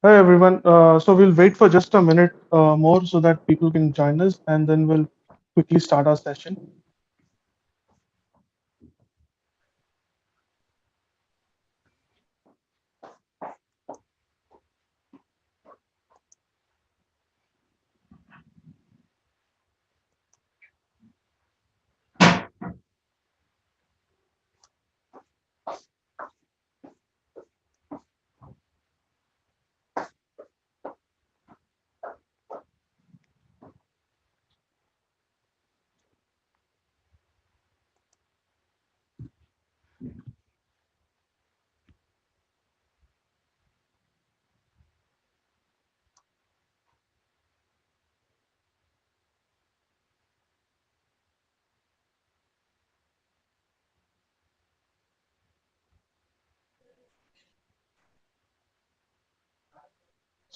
Hi everyone. So we'll wait for just a minute more so that people can join us, and then we'll quickly start our session.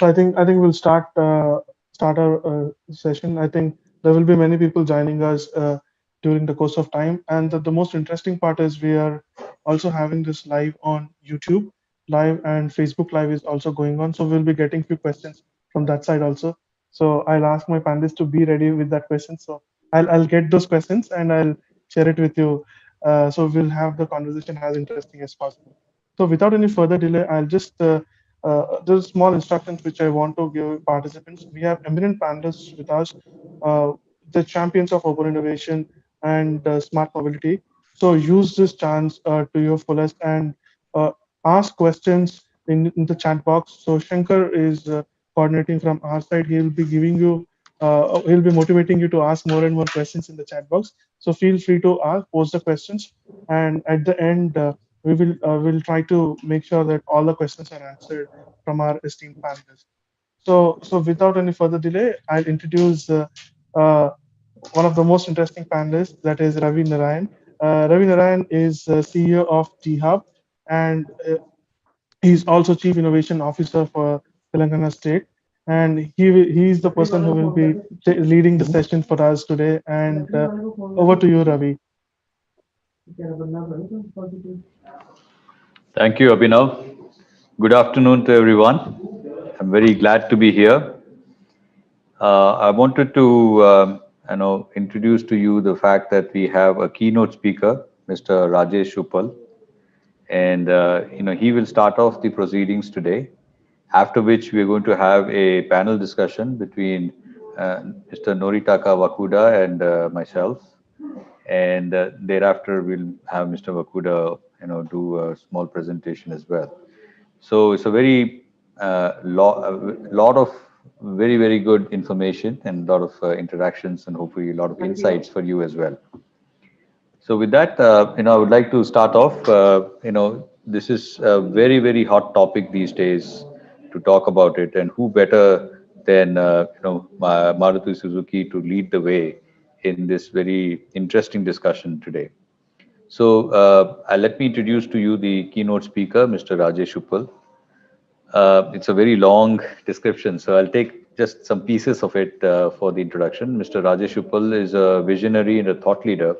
So I think we'll start our session. I think there will be many people joining us during the course of time, and the most interesting part is we are also having this live on YouTube live, and Facebook live is also going on. So we'll be getting few questions from that side also. So I'll ask my panelists to be ready with that question. So I'll get those questions and I'll share it with you. So we'll have the conversation as interesting as possible. So without any further delay, I'll just there's small instructions which I want to give participants. We have eminent panelists with us, uh, the champions of open innovation and smart mobility. So use this chance to your fullest and uh, ask questions in the chat box. So Shankar is coordinating from our side. He'll be giving you, he'll be motivating you to ask more and more questions in the chat box. So feel free to ask, post the questions, and at the end, will try to make sure that all the questions are answered from our esteemed panelists. So without any further delay, I'll introduce uh, one of the most interesting panelists, that is Ravi Narayan. Ravi Narayan is CEO of T Hub, and he's also Chief Innovation Officer for Telangana State. And he is the person who will be leading the session for us today. And over to you, Ravi. Thank you, Abhinav. Good afternoon to everyone. I'm very glad to be here. I wanted to, introduce to you the fact that we have a keynote speaker, Mr. Rajesh Uppal, and he will start off the proceedings today. After which we are going to have a panel discussion between Mr. Noritaka Wakuda and myself, and thereafter we'll have Mr. Wakuda, do a small presentation as well. So it's a very lot of very very good information and a lot of interactions and hopefully a lot of insights for you as well. So with that, I would like to start off. This is a very very hot topic these days to talk about it, and who better than Maruti Suzuki to lead the way in this very interesting discussion today. So let me introduce to you the keynote speaker, Mr. Rajesh Uppal. It's a very long description, so I'll take just some pieces of it for the introduction. Mr. Rajesh Uppal is a visionary and a thought leader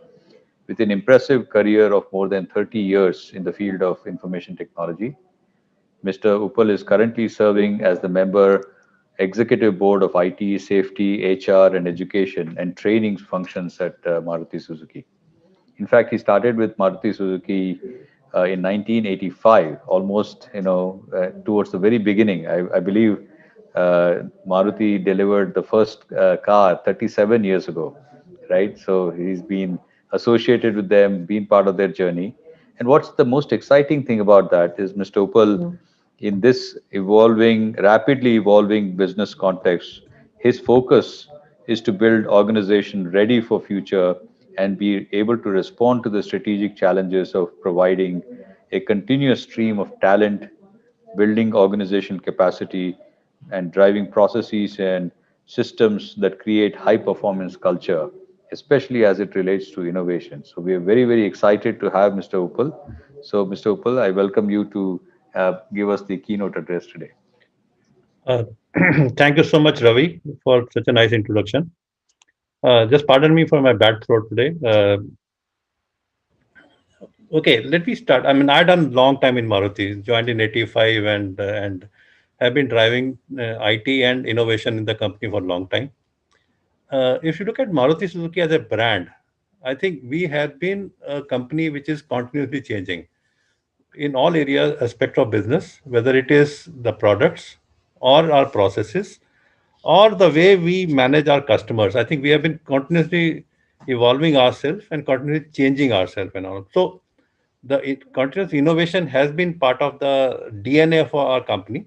with an impressive career of more than 30 years in the field of information technology. Mr. Uppal is currently serving as the member executive board of IT, safety, HR, and education and training functions at Maruti Suzuki. In fact, he started with Maruti Suzuki in 1985, almost towards the very beginning. I believe Maruti delivered the first car 37 years ago, right? So he's been associated with them, been part of their journey. And what's the most exciting thing about that is Mr. Upal, in this rapidly evolving business context, his focus is to build organization ready for future and be able to respond to the strategic challenges of providing a continuous stream of talent, building organization capacity, and driving processes and systems that create high performance culture, especially as it relates to innovation. So we are very, very excited to have Mr. Upal. So Mr. Upal, I welcome you to give us the keynote address today. Uh, Thank you so much, Ravi, for such a nice introduction. Just pardon me for my bad throat today. Okay, let me start. I mean, I done long time in Maruti, joined in 85 and have been driving IT and innovation in the company for a long time. If you look at Maruti Suzuki as a brand, I think we have been a company which is continuously changing in all areas, aspect of business, whether it is the products or our processes or the way we manage our customers. I think we have been continuously evolving ourselves and continuously changing ourselves and all. So the continuous innovation has been part of the DNA for our company.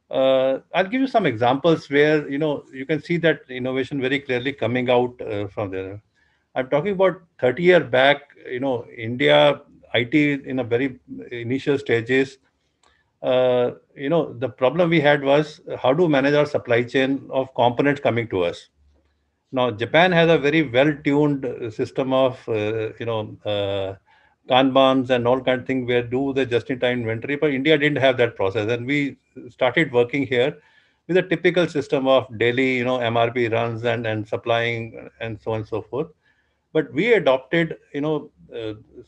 I'll give you some examples where you can see that innovation very clearly coming out from there. I'm talking about 30 year back. India IT in a very initial stages. The problem we had was how to manage our supply chain of components coming to us. Now, Japan has a very well-tuned system of, Kanbans and all kind of thing where do the just-in-time inventory, but India didn't have that process. And we started working here with a typical system of daily, MRP runs and supplying and so on and so forth. But we adopted,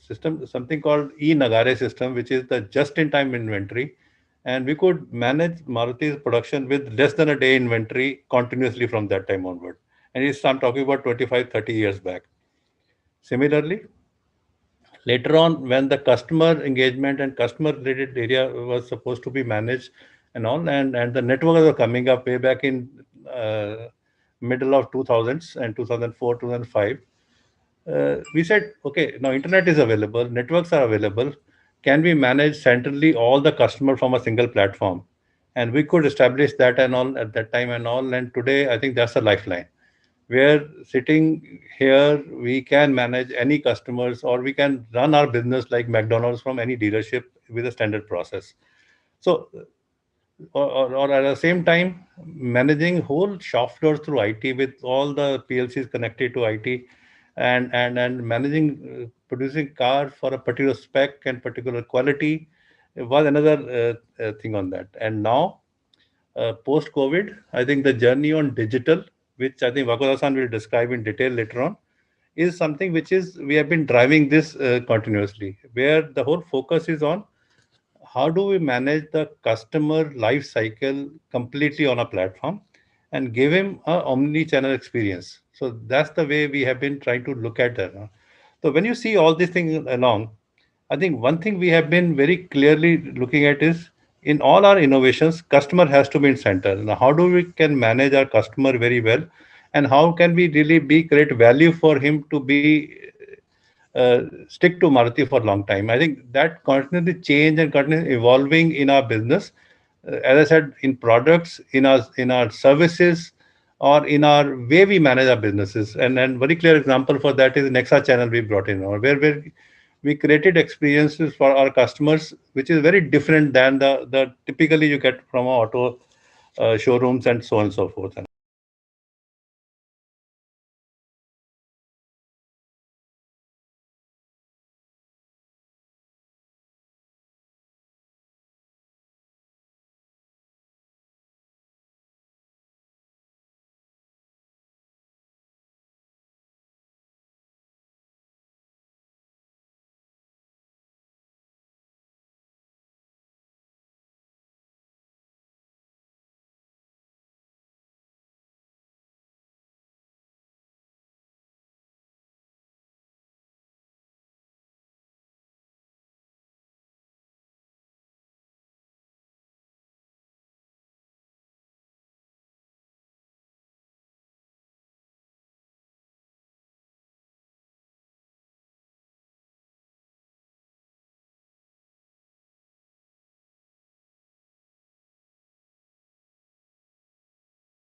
system, something called e-Nagare system, which is the just-in-time inventory. And we could manage Maruti's production with less than a day inventory continuously from that time onward. And I'm talking about 25, 30 years back. Similarly, later on, when the customer engagement and customer related area was supposed to be managed and all, and the networks were coming up way back in middle of 2000s and 2004, 2005, we said, okay, now internet is available, networks are available. Can we manage centrally all the customer from a single platform? And we could establish that and all at that time and all. And today, I think that's a lifeline. Where sitting here, we can manage any customers or we can run our business like McDonald's from any dealership with a standard process. So or at the same time managing whole shop floors through IT with all the PLCs connected to IT and managing producing car for a particular spec and particular quality was another thing on that. And now post COVID, I think the journey on digital, which I think Wakuda-san will describe in detail later on, is something which is we have been driving this continuously, where the whole focus is on how do we manage the customer life cycle completely on a platform and give him a omni-channel experience. So that's the way we have been trying to look at that. So when you see all these things along, I think one thing we have been very clearly looking at is in all our innovations, customer has to be in center. Now, how do we can manage our customer very well, and how can we really be create value for him to be stick to Maruti for a long time. I think that constantly change and continuously evolving in our business. As I said, in products, in our services, or in our way we manage our businesses. And very clear example for that is NEXA channel we brought in, or where we created experiences for our customers, which is very different than the typically you get from auto showrooms and so on and so forth.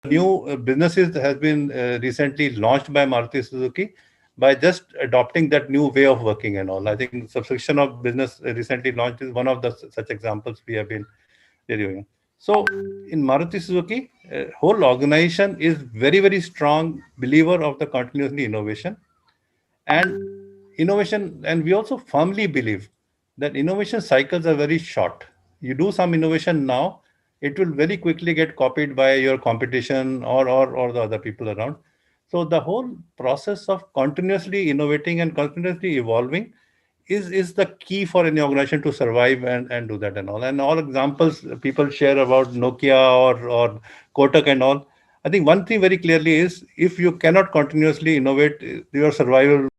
New businesses has been recently launched by Maruti Suzuki by just adopting that new way of working and all. I think subscription of business recently launched is one of the such examples we have been reviewing. So in Maruti Suzuki, whole organization is very, very strong believer of the continuously innovation and we also firmly believe that innovation cycles are very short. You do some innovation now, it will very quickly get copied by your competition or the other people around. So the whole process of continuously innovating and continuously evolving is the key for any organization to survive and do that and all. And all examples people share about Nokia or Kotak and all. I think one thing very clearly is if you cannot continuously innovate, your survival.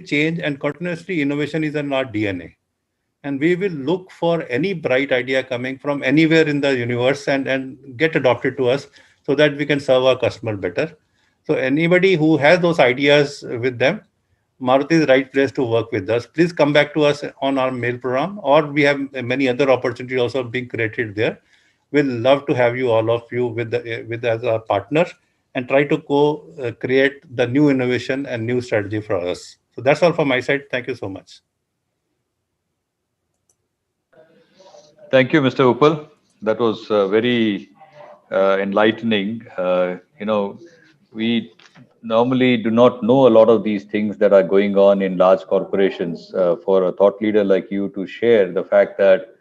Change and continuously innovation is in our DNA. And we will look for any bright idea coming from anywhere in the universe and get adopted to us so that we can serve our customer better. So anybody who has those ideas with them, Maruti is the right place to work with us. Please come back to us on our mail program, or we have many other opportunities also being created there. We'll love to have you, all of you, with as a partner and try to create the new innovation and new strategy for us. So that's all from my side. Thank you so much. Thank you, Mr. Uppal. That was very enlightening. We normally do not know a lot of these things that are going on in large corporations. For a thought leader like you to share the fact that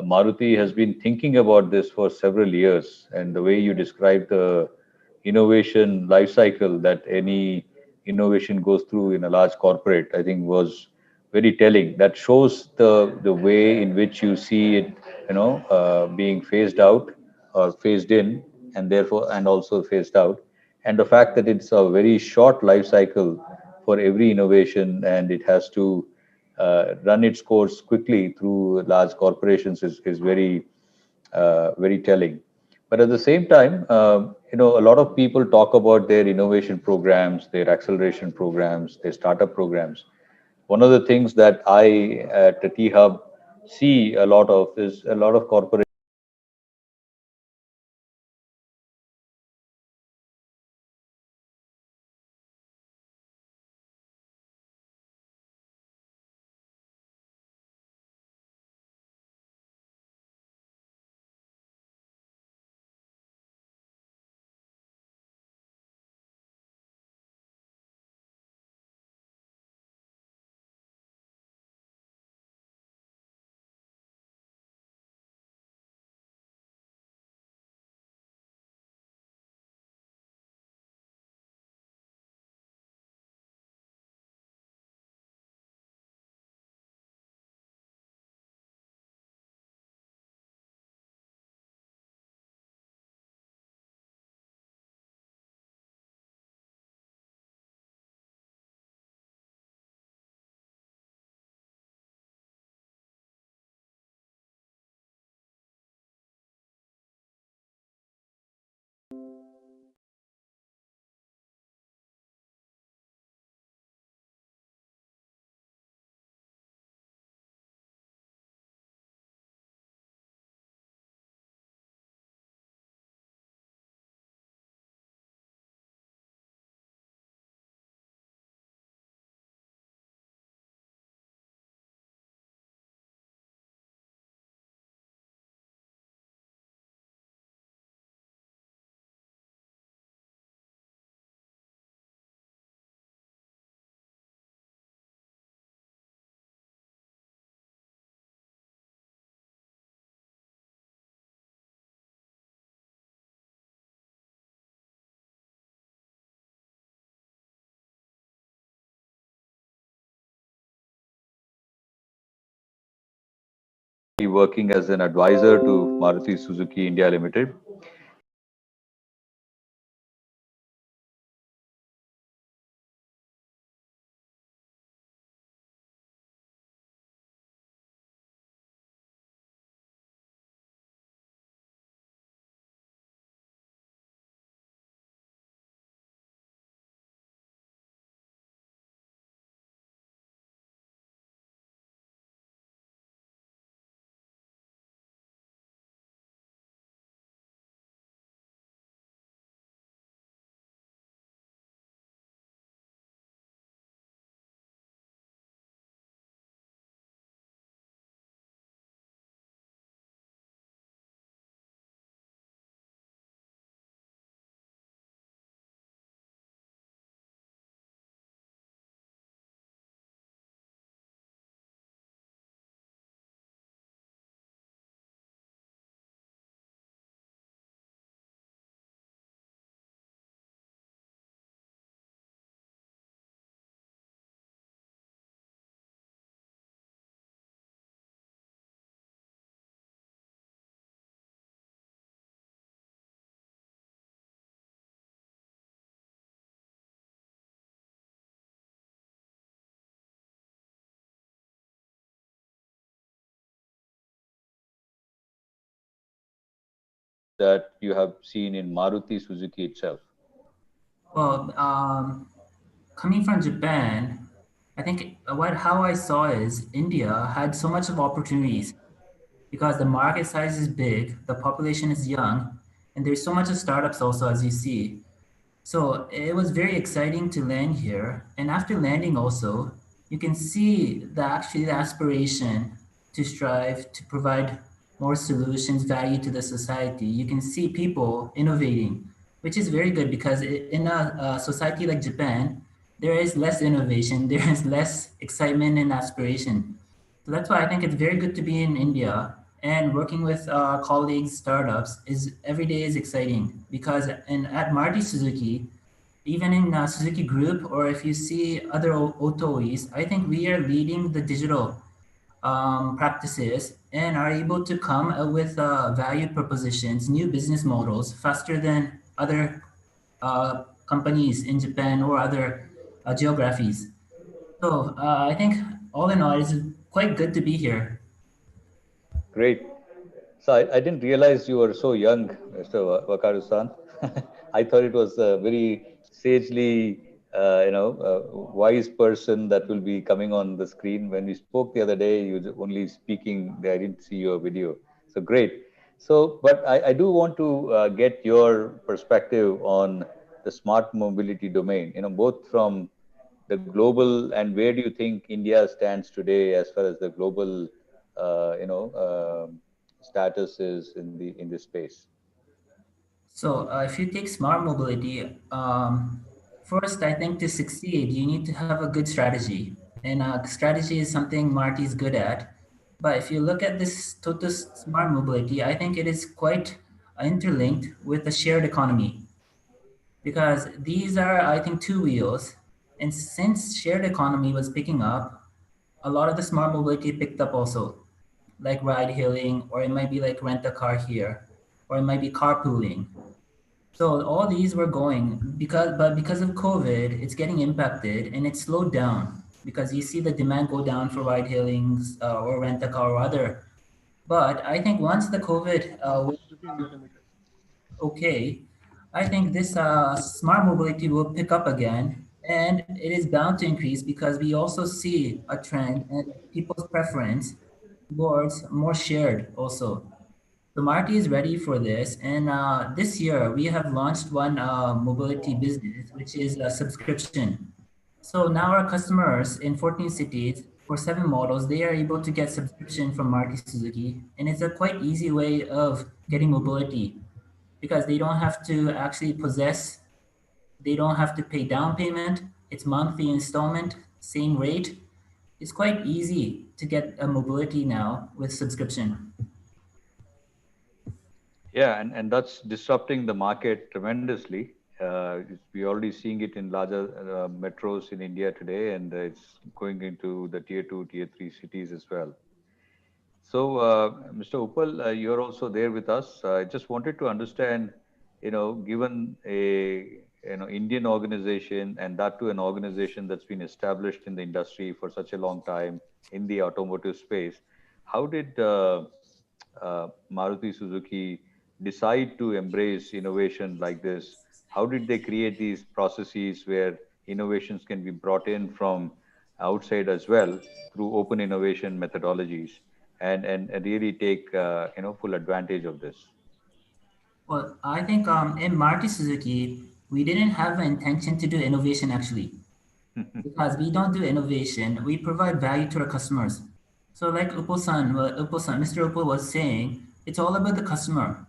Maruti has been thinking about this for several years, and the way you describe the innovation life cycle that any innovation goes through in a large corporate, I think was very telling. That shows the way in which you see it, being phased out or phased in, and therefore and also phased out, and the fact that it's a very short life cycle for every innovation, and it has to run its course quickly through large corporations is very very telling. But at the same time, a lot of people talk about their innovation programs, their acceleration programs, their startup programs. One of the things that I at the T Hub see a lot of is a lot of corporations working as an advisor to Maruti Suzuki India Ltd. That you have seen in Maruti Suzuki itself? Well, coming from Japan, I think how I saw is India had so much of opportunities because the market size is big, the population is young, and there's so much of startups also as you see. So it was very exciting to land here. And after landing also, you can see the aspiration to strive to provide more solutions, value to the society. You can see people innovating, which is very good because in a society like Japan, there is less innovation, there is less excitement and aspiration. So that's why I think it's very good to be in India and working with colleagues, startups is every day is exciting because at Maruti Suzuki, even in Suzuki Group, or if you see other autos, I think we are leading the digital practices and are able to come up with value propositions, new business models faster than other companies in Japan or other geographies. So I think all in all, it's quite good to be here. Great. So I didn't realize you were so young, Mr. Wakaru-san. I thought it was a very sagely, wise person that will be coming on the screen. When we spoke the other day, you were only speaking. I didn't see your video. So great. So, but I do want to get your perspective on the smart mobility domain. Both from the global and where do you think India stands today as far as the global, status is in this space? So if you take smart mobility, first I think to succeed, you need to have a good strategy, and strategy is something Marty is good at. But if you look at this total smart mobility, I think it is quite interlinked with the shared economy because these are, I think, two wheels. And since shared economy was picking up, a lot of the smart mobility picked up also, like ride hailing, or it might be like rent a car here, or it might be carpooling. So all these were going because of COVID, it's getting impacted and it slowed down because you see the demand go down for ride hailings or rent a car or other. But I think once the COVID will become okay, I think this smart mobility will pick up again, and it is bound to increase because we also see a trend and people's preference towards more shared also. So Marty is ready for this, and this year we have launched one mobility business, which is a subscription. So now our customers in 14 cities for 7 models, they are able to get subscription from Maruti Suzuki, and it's a quite easy way of getting mobility because they don't have to actually possess, they don't have to pay down payment. It's monthly installment, same rate. It's quite easy to get a mobility now with subscription. Yeah, and that's disrupting the market tremendously. We're already seeing it in larger metros in India today, and it's going into the tier two, tier three cities as well. So, Mr. Uppal, you're also there with us. I just wanted to understand, given a Indian organization and that to an organization that's been established in the industry for such a long time in the automotive space, how did Maruti Suzuki decide to embrace innovation like this? How did they create these processes where innovations can be brought in from outside as well through open innovation methodologies and really take full advantage of this? Well, I think in Maruti Suzuki, we didn't have an intention to do innovation actually, because we don't do innovation. We provide value to our customers. So like Mr. Uppal was saying, it's all about the customer.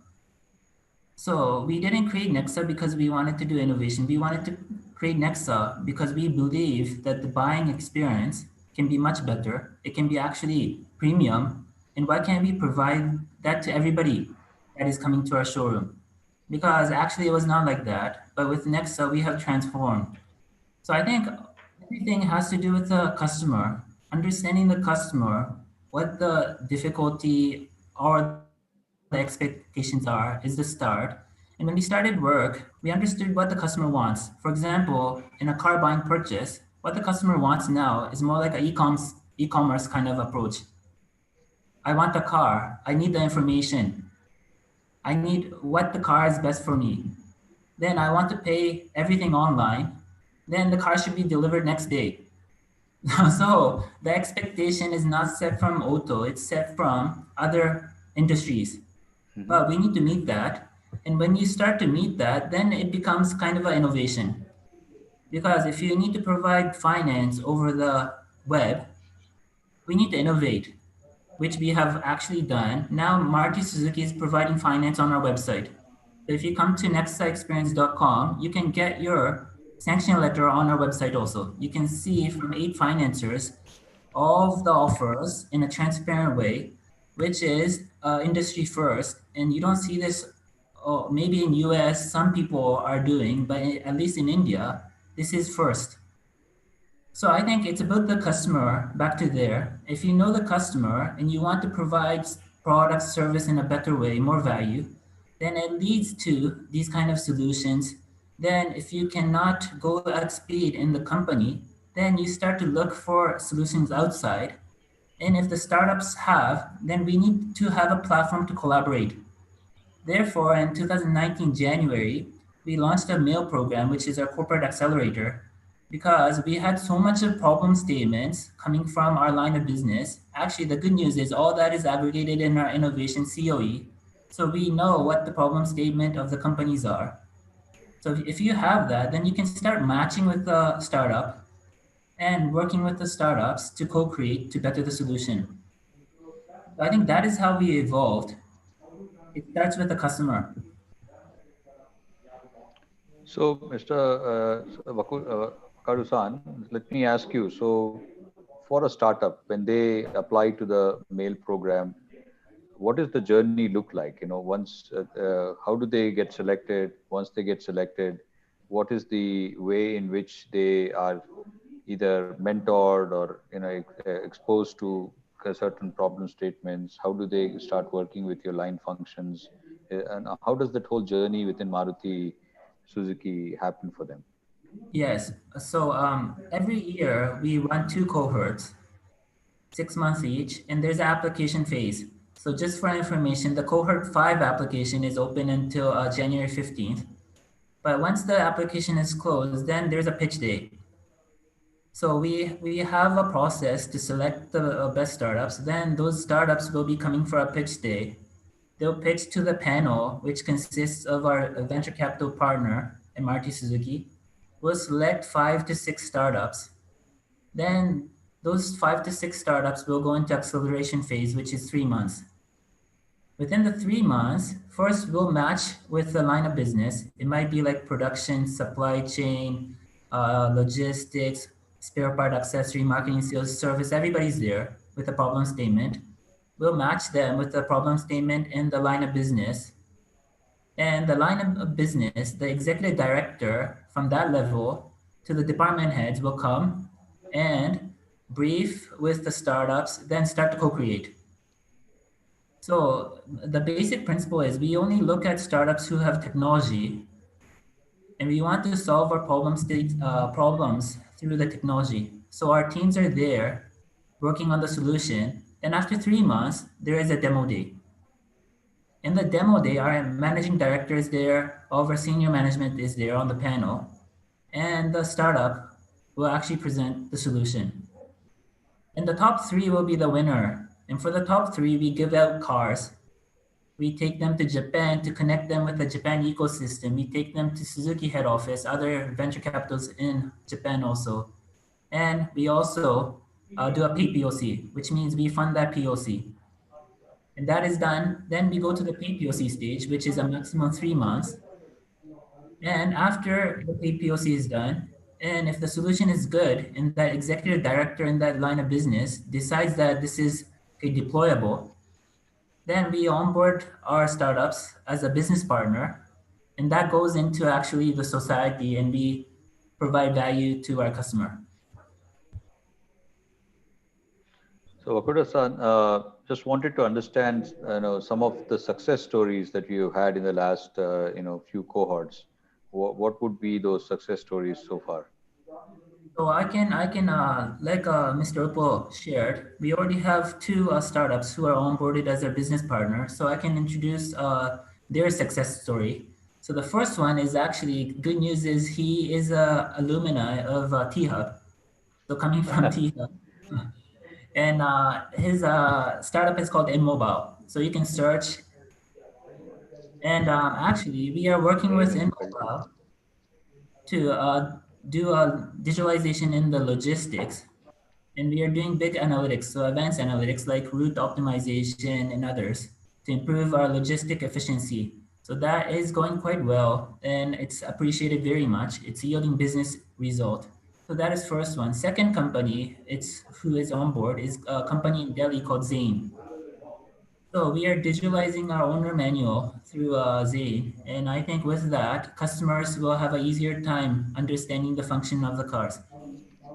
So we didn't create NEXA because we wanted to do innovation. We wanted to create NEXA because we believe that the buying experience can be much better. It can be actually premium. And why can't we provide that to everybody that is coming to our showroom? Because actually it was not like that. But with NEXA, we have transformed. So I think everything has to do with the customer, understanding the customer, what the difficulty or the expectations are is the start. And when we started work, we understood what the customer wants. For example, in a car buying purchase, what the customer wants now is more like an e-commerce kind of approach. I want a car. I need the information. I need what the car is best for me. Then I want to pay everything online. Then the car should be delivered next day. So the expectation is not set from auto, it's set from other industries. Hmm. But we need to meet that. And when you start to meet that, then it becomes kind of an innovation. Because if you need to provide finance over the web, we need to innovate, which we have actually done. Now, Maruti Suzuki is providing finance on our website. So if you come to nexaexperience.com, you can get your sanction letter on our website also. You can see from 8 financiers all of the offers in a transparent way, which is industry first. And you don't see this, oh, maybe in US, some people are doing, but at least in India, this is first. So I think it's about the customer, back to there. If you know the customer and you want to provide product service in a better way, more value, then it leads to these kind of solutions. Then if you cannot go at speed in the company, then you start to look for solutions outside. And if the startups have, then we need to have a platform to collaborate. Therefore, in 2019 January, we launched a mail program, which is our corporate accelerator, because we had so much of problem statements coming from our line of business. Actually, the good news is all that is aggregated in our innovation COE. So we know what the problem statement of the companies are. So if you have that, then you can start matching with the startup and working with the startups to co-create to better the solution. So I think that is how we evolved. It starts with the customer. So, Mr. Wakadu-san, let me ask you. So, for a startup, when they apply to the mail program, what does the journey look like? How do they get selected? Once they get selected, what is the way in which they are either mentored or exposed to certain problem statements? How do they start working with your line functions? And how does that whole journey within Maruti Suzuki happen for them? Yes. So every year we run 2 cohorts, 6 months each, and there's an application phase. So just for information, the cohort 5 application is open until January 15th. But once the application is closed, then there's a pitch day. So we have a process to select the best startups. Then those startups will be coming for a pitch day. They'll pitch to the panel, which consists of our venture capital partner, Maruti Suzuki. We'll select 5 to 6 startups. Then those 5 to 6 startups will go into acceleration phase, which is 3 months. Within the 3 months, first we'll match with the line of business. It might be like production, supply chain, logistics, spare part, accessory, marketing, sales, service. Everybody's there with a problem statement. We'll match them with the problem statement and the line of business. And the line of business, the executive director from that level to the department heads will come and brief with the startups, then start to co-create. So the basic principle is we only look at startups who have technology, and we want to solve our problems through the technology. So our teams are there working on the solution. And after 3 months, there is a demo day. In the demo day, our managing director is there, all of our senior management is there on the panel, and the startup will actually present the solution. And the top three will be the winner. And for the top three, we give out cars. We take them to Japan to connect them with the Japan ecosystem. We take them to Suzuki head office, other venture capitals in Japan also. And we also do a paid POC, which means we fund that POC. And that is done. Then we go to the paid POC stage, which is a maximum 3 months. And after the paid POC is done, and if the solution is good, and that executive director in that line of business decides that this is okay, deployable, then we onboard our startups as a business partner, and that goes into actually the society, and we provide value to our customer. So Wakuda-san, just wanted to understand, some of the success stories that you had in the last, few cohorts. What would be those success stories so far? So I can like Mr. Uppal shared, we already have two startups who are onboarded as our business partner. So I can introduce their success story. So the first one is actually good news is he is a alumni of T-Hub. So coming from T-Hub, and his startup is called InMobile. So you can search. And actually, we are working with InMobile to do a digitalization in the logistics, and we are doing big analytics, so advanced analytics like route optimization and others to improve our logistic efficiency. So that is going quite well, and it's appreciated very much. It's yielding business result. So that is first one. Second company, it's who is on board is a company in Delhi called Zane. So we are digitalizing our owner manual through Zane, and I think with that, customers will have an easier time understanding the function of the cars.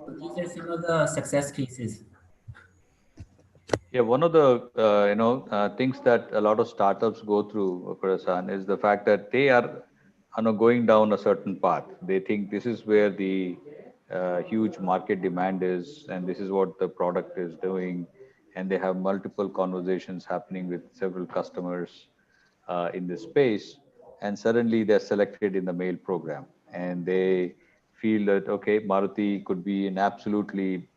So these are some of the success cases. Yeah, one of the things that a lot of startups go through, Kurasan, is the fact that they are going down a certain path. They think this is where the huge market demand is, and this is what the product is doing, and they have multiple conversations happening with several customers in this space, and suddenly they're selected in the mail program, and they feel that okay, Maruti could be an absolutely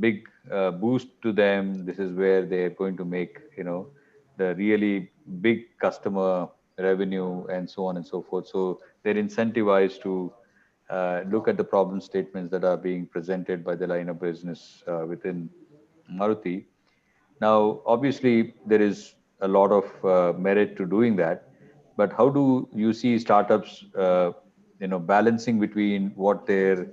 big boost to them. This is where they're going to make the really big customer revenue and so on and so forth. So they're incentivized to look at the problem statements that are being presented by the line of business within Maruti. Now, obviously, there is a lot of merit to doing that, but how do you see startups, balancing between what their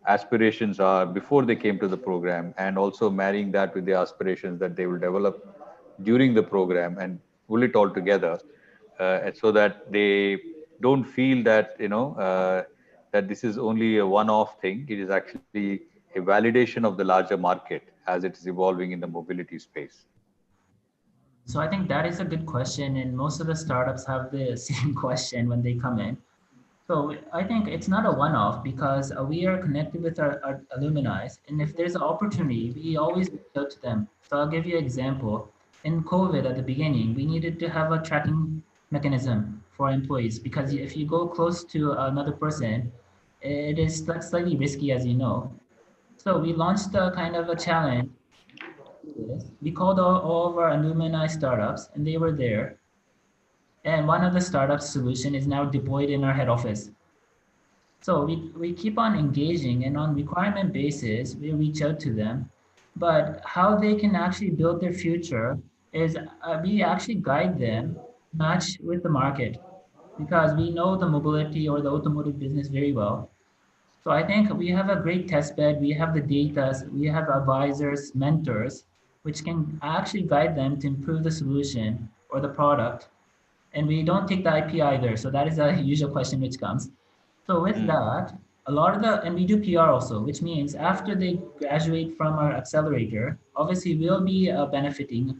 aspirations are before they came to the program, and also marrying that with the aspirations that they will develop during the program and pull it all together, so that they don't feel that that this is only a one-off thing. It is actually a validation of the larger market as it is evolving in the mobility space. So I think that is a good question, and most of the startups have the same question when they come in. So I think it's not a one-off because we are connected with our alumni, and if there's an opportunity, we always reach out to them. So I'll give you an example. In COVID at the beginning, we needed to have a tracking mechanism for employees because if you go close to another person, it is slightly risky, as you know. So we launched a kind of a challenge. We called all of our alumni startups, and they were there. And one of the startup solution is now deployed in our head office. So we keep on engaging, and on requirement basis, we reach out to them. But how they can actually build their future is we actually guide them match with the market because we know the mobility or the automotive business very well. So I think we have a great test bed. We have the data. We have advisors, mentors, which can actually guide them to improve the solution or the product. And we don't take the IP either. So that is a usual question which comes. So with Mm. that, a lot of the, and we do PR also, which means after they graduate from our accelerator, obviously we'll be benefiting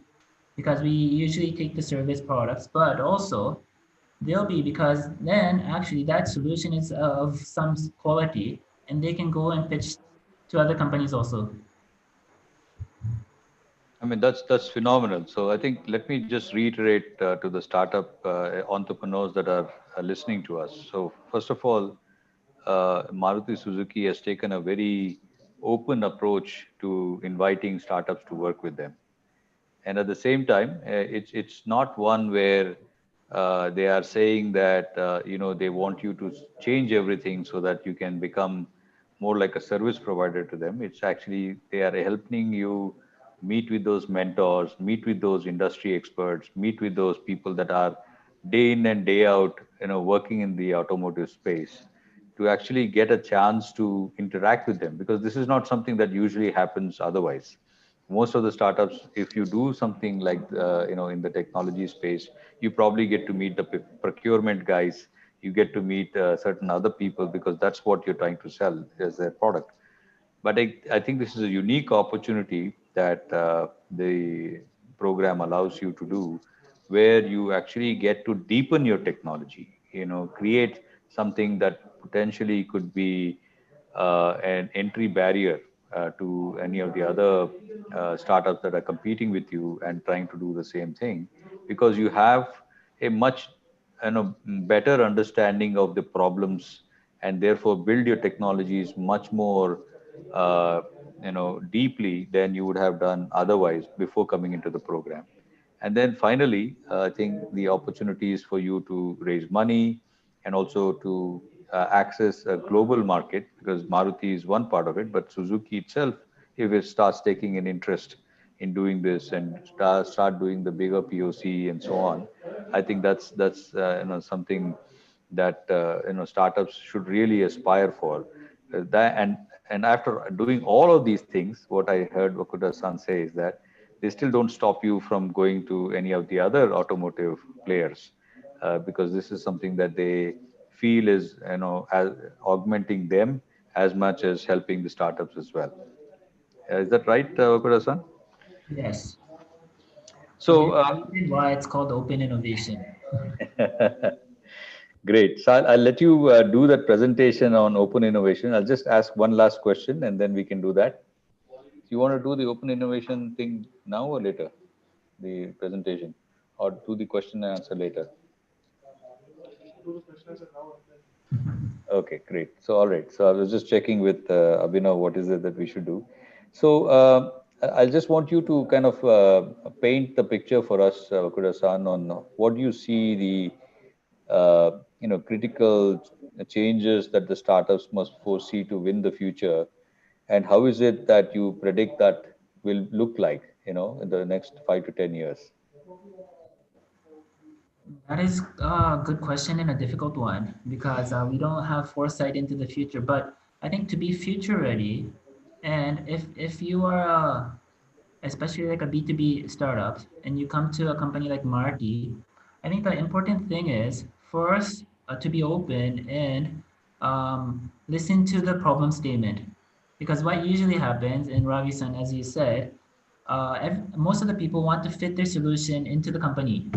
because we usually take the service products, but also they'll be because then actually that solution is of some quality and they can go and pitch to other companies also. I mean, that's phenomenal. So I think let me just reiterate to the startup entrepreneurs that are listening to us. So first of all, Maruti Suzuki has taken a very open approach to inviting startups to work with them. And at the same time, it's not one where they are saying that they want you to change everything so that you can become more like a service provider to them. It's actually they are helping you meet with those mentors, meet with those industry experts, meet with those people that are day in and day out, working in the automotive space, to actually get a chance to interact with them, because this is not something that usually happens otherwise. Most of the startups, if you do something like in the technology space, you probably get to meet the procurement guys, you get to meet certain other people, because that's what you're trying to sell as their product. But I think this is a unique opportunity that the program allows you to do, where you actually get to deepen your technology, create something that potentially could be an entry barrier to any of the other startups that are competing with you and trying to do the same thing, because you have a much better understanding of the problems, and therefore build your technologies much more deeply than you would have done otherwise before coming into the program. And then finally, I think the opportunities for you to raise money and also to access a global market, because Maruti is one part of it, but Suzuki itself, if it starts taking an interest in doing this and start doing the bigger POC and so on, I think that's something that startups should really aspire for. And after doing all of these things, what I heard Wakuda-san say is that they still don't stop you from going to any of the other automotive players, because this is something that they feel is as augmenting them as much as helping the startups as well. Is that right, Wakuda-san? Yes. Which So is the reason why it's called open innovation. great. So I'll let you do that presentation on open innovation. I'll just ask one last question and then we can do that. Do you want to do the open innovation thing now or later, the presentation, or do the question and answer later? Do the question as a now and then. Okay, great. So, all right. So I was just checking with Abhinav, what is it that we should do? So I just want you to kind of paint the picture for us, Wakuda-san, on what do you see the critical changes that the startups must foresee to win the future, and how is it that you predict that will look like, in the next 5 to 10 years? That is a good question and a difficult one because we don't have foresight into the future. But I think to be future ready, and if you are especially like a B2B startup and you come to a company like Marty, I think the important thing is first to be open and listen to the problem statement. Because what usually happens, and Ravi-san, as you said, most of the people want to fit their solution into the company.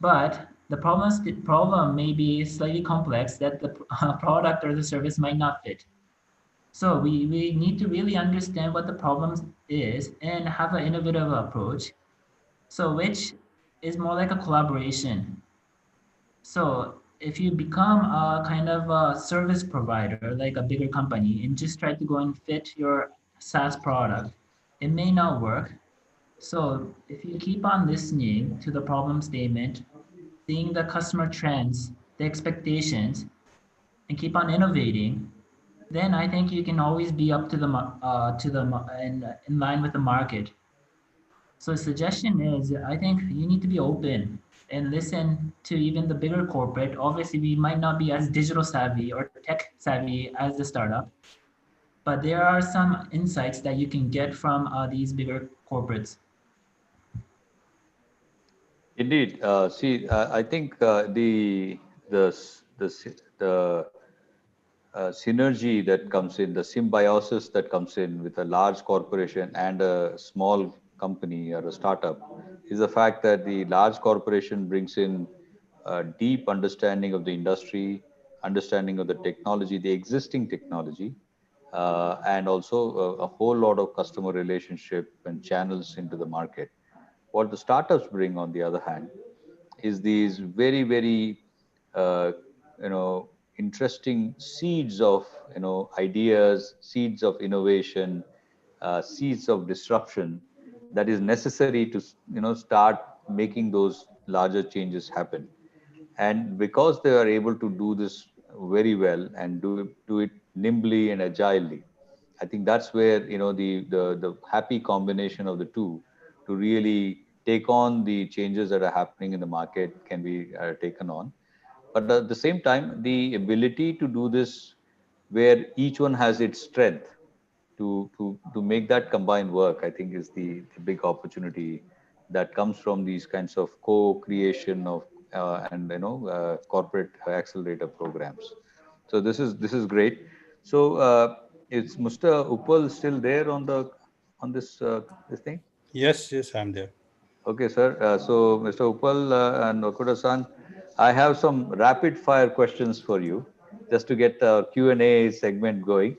But the problem may be slightly complex that the product or the service might not fit. So we need to really understand what the problem is and have an innovative approach. So which is more like a collaboration. So if you become a kind of a service provider, like a bigger company, and just try to go and fit your SaaS product, it may not work. So if you keep on listening to the problem statement, seeing the customer trends, the expectations, and keep on innovating, then I think you can always be up to in line with the market. So the suggestion is, I think you need to be open and listen to even the bigger corporate. Obviously, we might not be as digital savvy or tech savvy as the startup, but there are some insights that you can get from these bigger corporates. Indeed. See, I think the synergy that comes in, the symbiosis that comes in with a large corporation and a small company or a startup is the fact that the large corporation brings in a deep understanding of the industry, understanding of the technology, the existing technology, and also a whole lot of customer relationship and channels into the market. What the startups bring, on the other hand, is these very, very, uh, interesting seeds of, ideas, seeds of innovation, seeds of disruption that is necessary to, start making those larger changes happen. And because they are able to do this very well and do it nimbly and agilely, I think that's where, the happy combination of the two to really take on the changes that are happening in the market can be taken on. But at the same time, the ability to do this where each one has its strength to make that combined work, I think is the big opportunity that comes from these kinds of co-creation of and corporate accelerator programs. So this is great. So is Mr. Uppal still there on this thing? Yes, yes, I'm there. Okay, sir. So, Mr. Uppal and Wakuda-san, I have some rapid fire questions for you, just to get a Q&A segment going.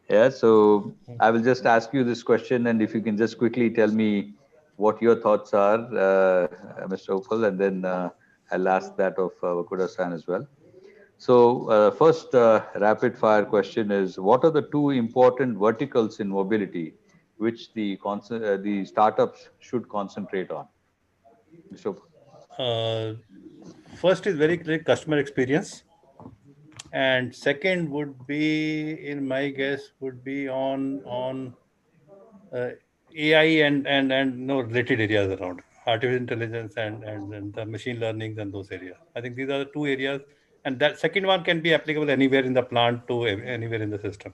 Yeah, so I will just ask you this question, and if you can just quickly tell me what your thoughts are, Mr. Uppal, and then I'll ask that of Wakuda-san as well. So, first rapid fire question is: what are the two important verticals in mobility which the startups should concentrate on? Mr. Uppal. Uh, First is very clear customer experience, and second would be, in my guess, would be on uh, AI and no related areas around artificial intelligence and the machine learnings and those areas. I think these are the two areas, and that second one can be applicable anywhere in the plant to anywhere in the system.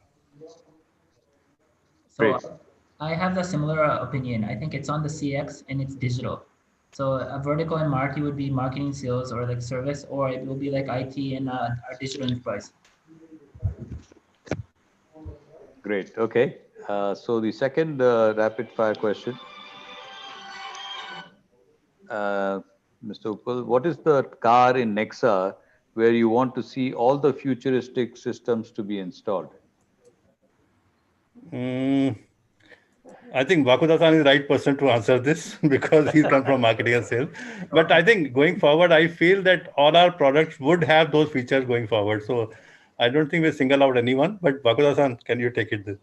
So Great. I have the similar opinion. I think it's on the CX and it's digital. So a vertical in market would be marketing, sales, or like service, or it will be like IT and our digital enterprise. Great. Okay. So the second rapid fire question, uh, Mr. Uppal, what is the car in NEXA where you want to see all the futuristic systems to be installed? Mm, I think Wakuda-san is the right person to answer this because he's come from marketing and sales. But I think going forward, I feel that all our products would have those features going forward. So I don't think we single out anyone. But Wakuda-san, can you take it? This?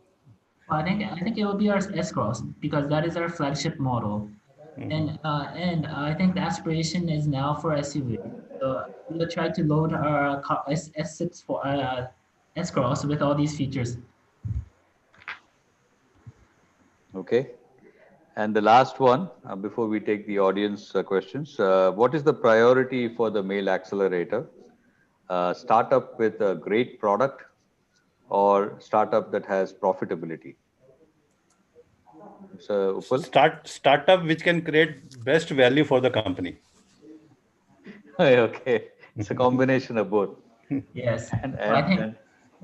I think it will be our S Cross because that is our flagship model, and I think the aspiration is now for SUV. So we will try to load our S6 for S Cross with all these features. Okay. And the last one, before we take the audience questions, what is the priority for the male accelerator? Startup with a great product or startup that has profitability? Mr. Uppal? Startup which can create best value for the company. Okay. It's a combination of both. Yes, And, so I and, think and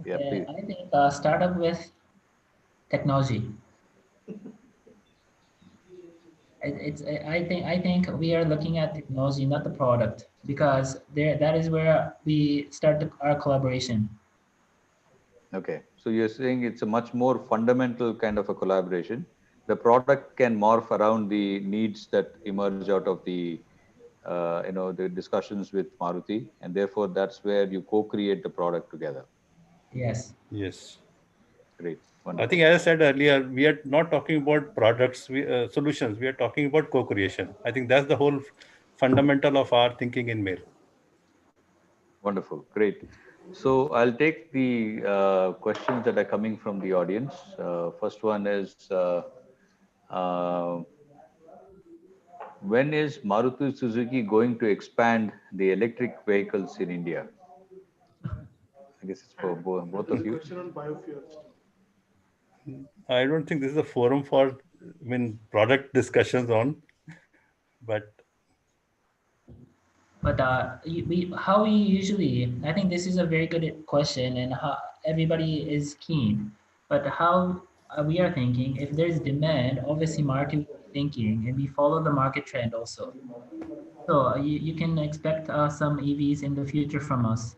yeah, please. I think startup with technology. I think we are looking at technology, not the product, because there that is where we start our collaboration. Okay. So you're saying it's a much more fundamental kind of a collaboration. The product can morph around the needs that emerge out of the discussions with Maruti, and therefore that's where you co-create the product together. Yes. Yes. Great. I Wonderful. think, as I said earlier, we are not talking about products, solutions. We are talking about co-creation. I think that's the whole fundamental of our thinking in mail. Wonderful. Great. So I'll take the questions that are coming from the audience. First one is, uh, when is Maruti Suzuki going to expand the electric vehicles in India? I guess it's for both of you. Question on biofuels. I don't think this is a forum for, product discussions on, but But how we usually, I think this is a very good question, and how everybody is keen. But how we are thinking, if there's demand, obviously market will thinking, and we follow the market trend also. So you can expect some EVs in the future from us.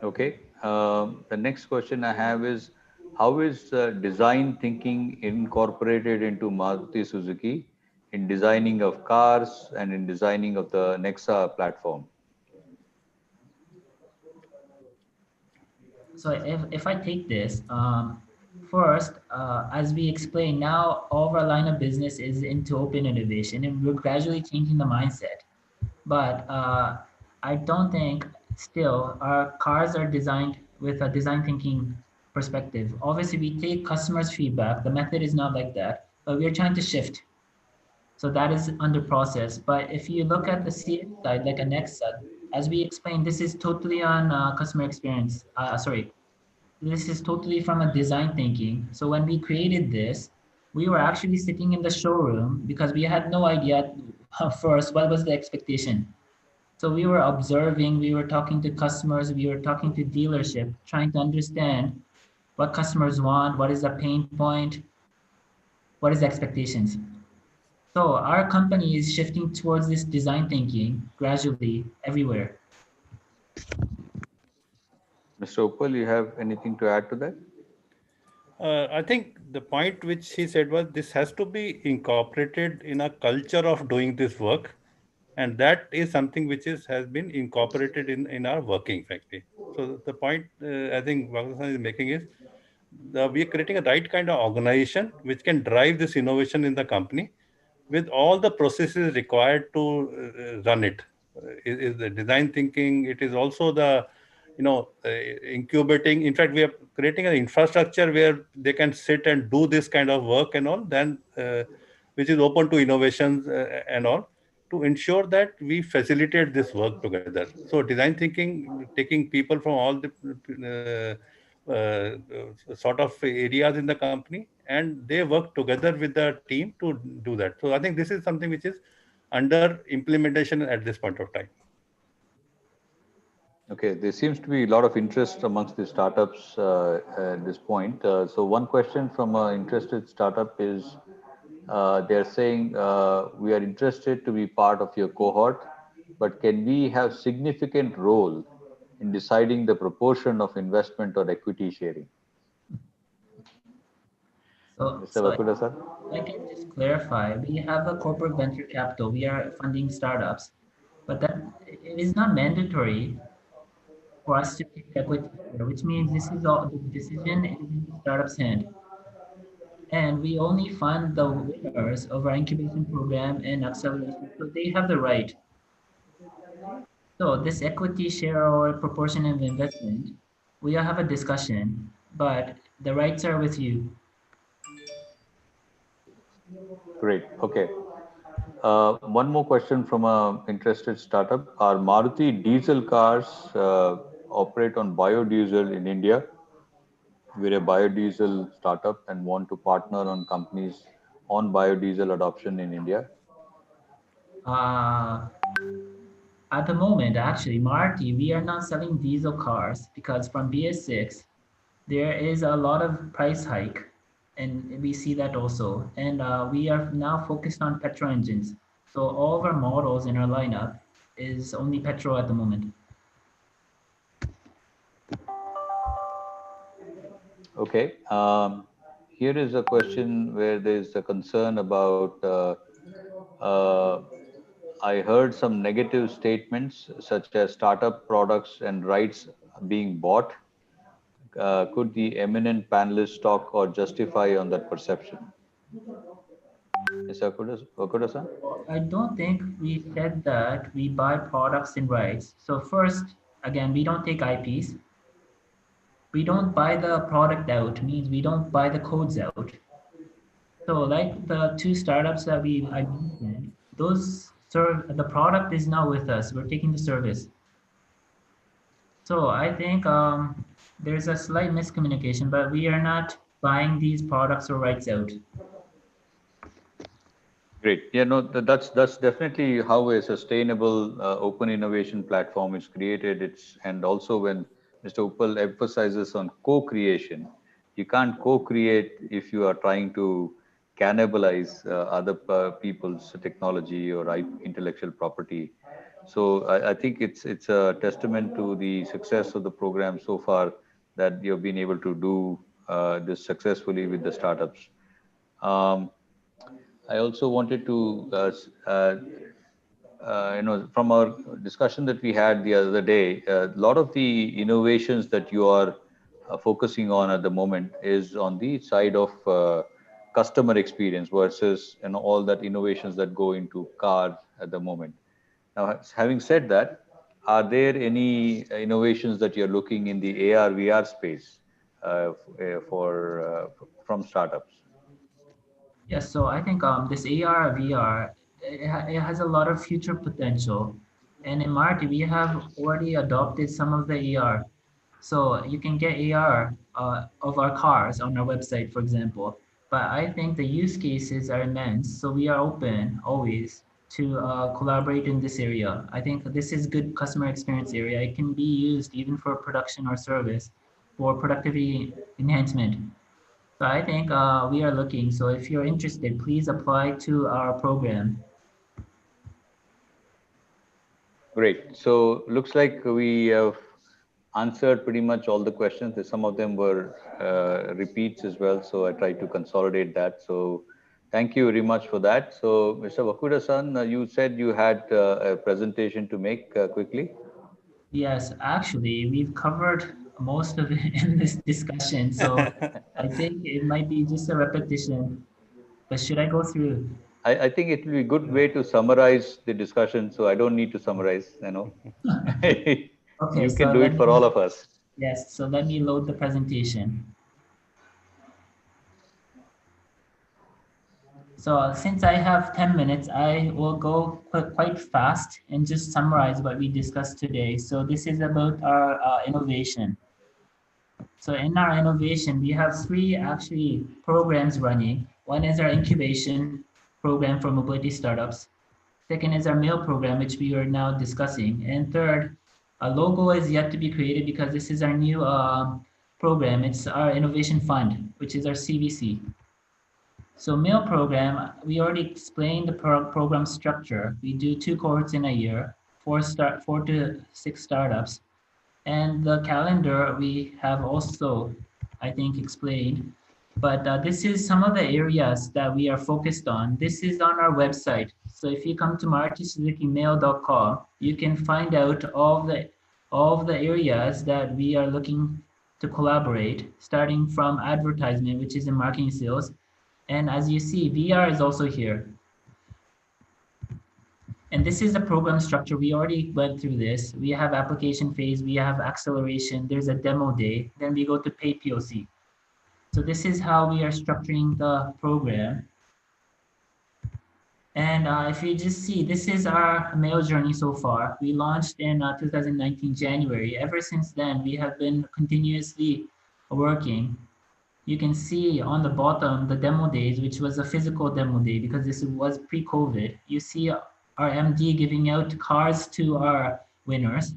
Okay. The next question I have is, how is design thinking incorporated into Maruti Suzuki in designing of cars and in designing of the NEXA platform? So if I take this, first, as we explained, now all of our line of business is into open innovation, and we're gradually changing the mindset. But I don't think still our cars are designed with a design thinking perspective. Obviously, we take customers' feedback. The method is not like that, but we're trying to shift. So that is under process. But if you look at the CS side, like a NEXA, as we explained, this is totally on customer experience. Sorry, this is totally from a design thinking. So when we created this, we were actually sitting in the showroom because we had no idea first what was the expectation. So we were observing, we were talking to customers, we were talking to dealership, trying to understand what customers want, what is the pain point, what is the expectations. So our company is shifting towards this design thinking gradually everywhere. Mr. Uppal, you have anything to add to that? I think the point which he said was this has to be incorporated in a culture of doing this work, and that is something which has been incorporated in our working frankly. So the point I think Bhagavasan is making is we are creating a right kind of organization which can drive this innovation in the company with all the processes required to run it. Is the design thinking, it is also the incubating. In fact, we are creating an infrastructure where they can sit and do this kind of work and all, then which is open to innovations and all, to ensure that we facilitate this work together. So design thinking, taking people from all the sort of areas in the company, and they work together with the team to do that. So I think this is something which is under implementation at this point of time. Okay, there seems to be a lot of interest amongst the startups at this point. So one question from an interested startup is, they're saying, we are interested to be part of your cohort, but can we have significant role in deciding the proportion of investment or equity sharing? So, Mr. so Wakuda sir? I can just clarify, we have a corporate venture capital. We are funding startups, but that it is not mandatory for us to take equity share, which means this is all the decision is in the startup's hand. And we only fund the winners of our incubation program and acceleration. So they have the right. So this equity share or proportion of investment, we'll have a discussion, but the rights are with you. Great. Okay. One more question from a interested startup. Are Maruti diesel cars operate on biodiesel in India? We're a biodiesel startup and want to partner on companies on biodiesel adoption in India. Uh, at the moment, actually, Marty, we are not selling diesel cars because from BS6, there is a lot of price hike, and we see that also. And we are now focused on petrol engines. So all of our models in our lineup is only petrol at the moment. Okay. Here is a question where there's a concern about, uh, I heard some negative statements such as startup products and rights being bought. Could the eminent panelists talk or justify on that perception? Mr. Wakuda-san? I don't think we said that we buy products and rights. So first, again, we don't take IPs. We don't buy the product out, means we don't buy the codes out. So like the two startups that I mentioned, those serve the product is now with us. We're taking the service. So I think there's a slight miscommunication, but we are not buying these products or rights out. Great. Yeah, no, that's definitely how a sustainable open innovation platform is created. It's and also when Mr. Uppal emphasizes on co-creation, you can't co-create if you are trying to cannibalize other people's technology or intellectual property. So I think it's a testament to the success of the program so far that you've been able to do this successfully with the startups. Um, I also wanted to from our discussion that we had the other day, a lot of the innovations that you are focusing on at the moment is on the side of customer experience versus all that innovations that go into cars at the moment. Now, having said that, are there any innovations that you're looking in the AR VR space from startups? Yes, so I think this AR, VR, it has a lot of future potential. And in Marti, we have already adopted some of the AR. So you can get AR of our cars on our website, for example. But I think the use cases are immense. So we are open always to collaborate in this area. I think this is good customer experience area. It can be used even for production or service for productivity enhancement. So I think we are looking. So if you're interested, please apply to our program. Great. So looks like we have answered pretty much all the questions. Some of them were repeats as well, so I tried to consolidate that. So thank you very much for that. So Mr. Wakuda-san, you said you had a presentation to make quickly. Yes, actually, we've covered most of it in this discussion. So I think it might be just a repetition. But should I go through? I think it will be a good way to summarize the discussion, so I don't need to summarize. Okay, You can so do it for all of us. yes, so let me load the presentation. So since I have 10 minutes, I will go quite fast and just summarize what we discussed today. So this is about our innovation. So in our innovation, we have three actually programs running. One is our incubation program for mobility startups. Second is our mail program, which we are now discussing. And third, a logo is yet to be created because this is our new program. It's our innovation fund, which is our CVC. So mail program, we already explained the program structure. We do 2 cohorts in a year, 4 to 6 startups. And the calendar we have also, I think, explained. But this is some of the areas that we are focused on. This is on our website. So if you come to marutisuzukimail.com, you can find out all of the areas that we are looking to collaborate, starting from advertisement, which is in marketing sales. And as you see, VR is also here. And this is the program structure. We already went through this. We have application phase, we have acceleration, there's a demo day, then we go to paid POC. So this is how we are structuring the program. And if you just see, this is our mail journey so far. We launched in 2019 January. Ever since then, we have been continuously working. You can see on the bottom the demo days, which was a physical demo day because this was pre-COVID. You see our MD giving out cards to our winners.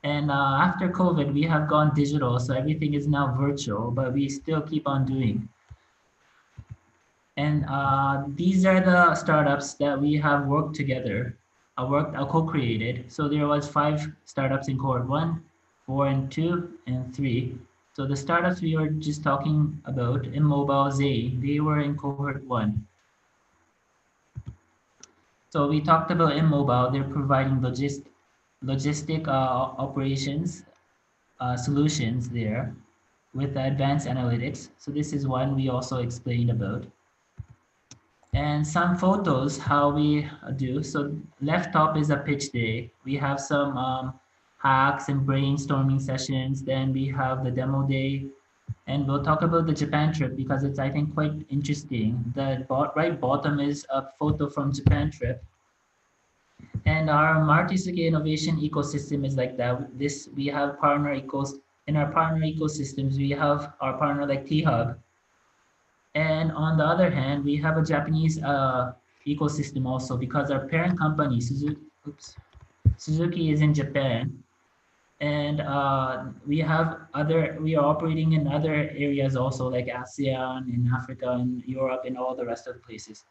And after COVID, we have gone digital, so everything is now virtual, but we still keep on doing. And these are the startups that we have worked together, co-created. So there was 5 startups in cohort 1, 4, and 2, and 3. So the startups we were just talking about, Immobile, Zay, they were in cohort 1. So we talked about Immobile, they're providing logistic operations solutions there with advanced analytics. So this is one we also explained about. And some photos, how we do. So left top is a pitch day. We have some hacks and brainstorming sessions. Then we have the demo day. And we'll talk about the Japan trip because it's, I think, quite interesting. The right bottom is a photo from Japan trip. And our Maruti Suzuki innovation ecosystem is like that. We have in our partner ecosystems, we have our partner like T-Hub. And on the other hand, we have a Japanese ecosystem also because our parent company, Suzuki is in Japan. And we are operating in other areas also, like ASEAN, in Africa, in Europe, and all the rest of the places.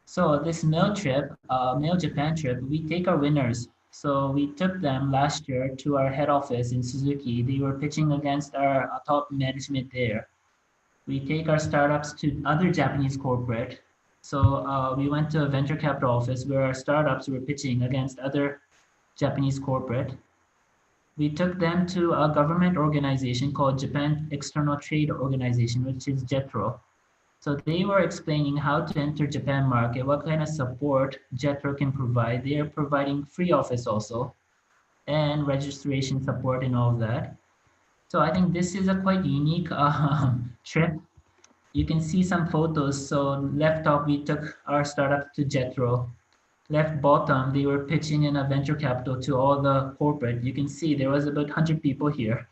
So this mail Japan trip, we take our winners. So we took them last year to our head office in Suzuki. They were pitching against our top management there. We take our startups to other Japanese corporate. So we went to a venture capital office where our startups were pitching against other Japanese corporate. We took them to a government organization called Japan External Trade Organization, which is JETRO. So they were explaining how to enter Japan market, what kind of support JETRO can provide. They are providing free office also and registration support and all of that. So I think this is a quite unique trip. You can see some photos. So left top, we took our startup to JETRO. Left bottom, they were pitching in a venture capital to all the corporate. You can see there was about 100 people here.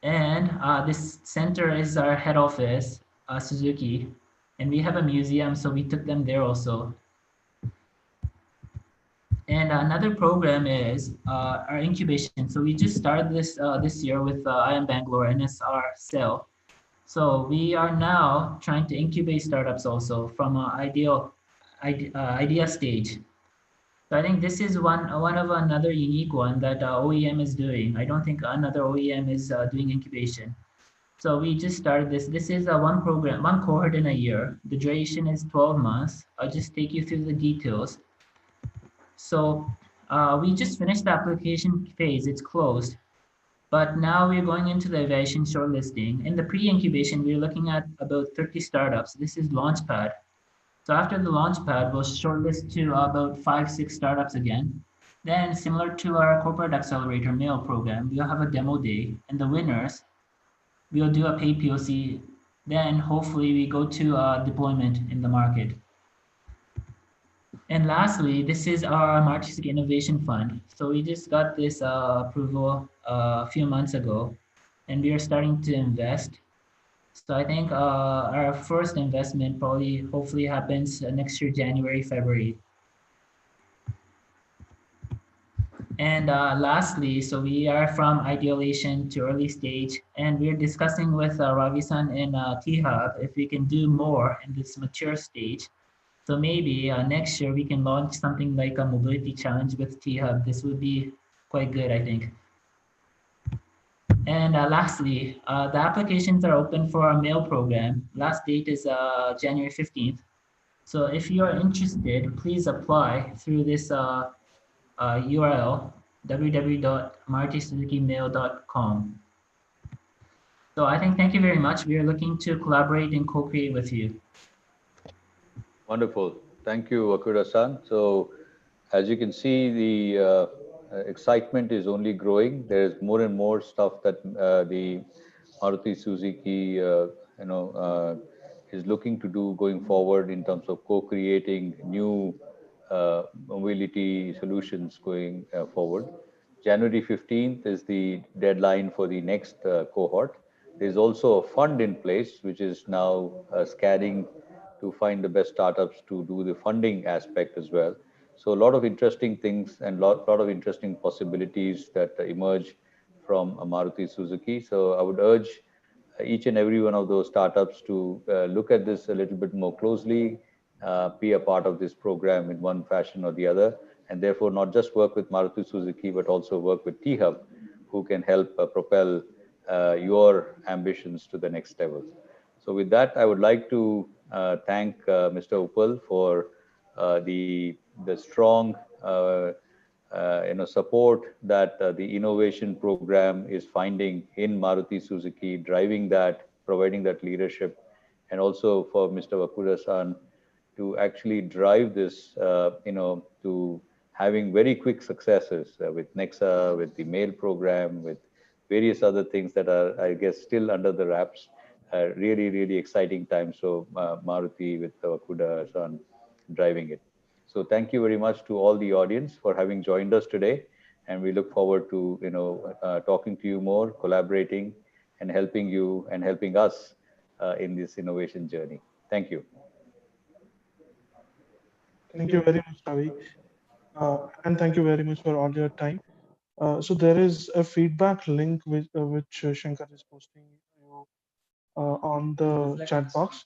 And this center is our head office, Suzuki. And we have a museum, so we took them there also. And another program is our incubation. So we just started this year with IM Bangalore NSR Cell. So we are now trying to incubate startups also from an idea stage. So I think this is one of another unique one that OEM is doing. I don't think another OEM is doing incubation. So we just started this. This is a one program, one cohort in a year. The duration is 12 months. I'll just take you through the details. So we just finished the application phase. It's closed. But now we're going into the evaluation shortlisting. In the pre-incubation, we're looking at about 30 startups. This is Launchpad. So after the Launchpad, we'll shortlist to about 5-6 startups again. Then similar to our corporate accelerator mail program, we'll have a demo day, and the winners, we'll do a paid POC. Then hopefully we go to deployment in the market. And lastly, this is our Maruti Suzuki Innovation Fund. So we just got this approval a few months ago, and we are starting to invest. So I think our first investment probably hopefully happens next year, January, February. And lastly, so we are from ideation to early stage, and we're discussing with Ravi-san and T-Hub if we can do more in this mature stage. So maybe next year we can launch something like a mobility challenge with T-Hub. This would be quite good, I think. And lastly, the applications are open for our mail program. Last date is January 15th. So if you are interested, please apply through this URL, www.marutisuzukimail.com. So I think thank you very much. We are looking to collaborate and co-create with you. Wonderful. Thank you, Wakuda-san. So as you can see, the excitement is only growing. There's more and more stuff that the Maruti Suzuki, is looking to do going forward in terms of co-creating new mobility solutions going forward. January 15th is the deadline for the next cohort. There's also a fund in place, which is now scanning to find the best startups to do the funding aspect as well. So a lot of interesting things and lot of interesting possibilities that emerge from Maruti Suzuki. So I would urge each and every one of those startups to look at this a little bit more closely, be a part of this program in one fashion or the other, and therefore not just work with Maruti Suzuki, but also work with T-Hub, who can help propel your ambitions to the next level. So with that, I would like to thank Mr. Uppal for the strong support that the innovation program is finding in Maruti Suzuki, driving that, providing that leadership, and also for Mr. Wakuda-san to actually drive this, to having very quick successes with NEXA, with the mail program, with various other things that are, I guess, still under the wraps. Really, really exciting times. So Maruti with Wakuda-san driving it. So thank you very much to all the audience for having joined us today. And we look forward to, talking to you more, collaborating and helping you and helping us in this innovation journey. Thank you. Thank you very much, Ravi. And thank you very much for all your time. So there is a feedback link which Shankar is posting on the chat box,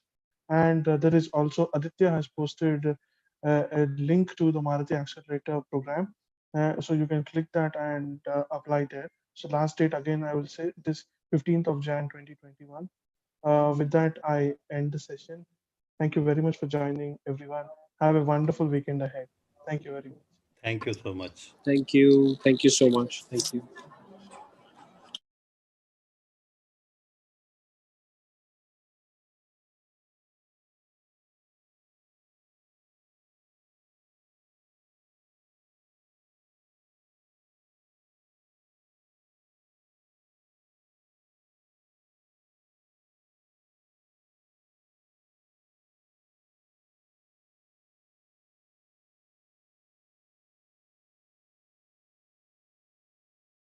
and there is also Aditya has posted a link to the Maruti Accelerator program. So you can click that and apply there. So last date again, I will say this 15th of Jan 2021. With that, I end the session. Thank you very much for joining, everyone. Have a wonderful weekend ahead. Thank you very much. Thank you so much. Thank you. Thank you so much. Thank you.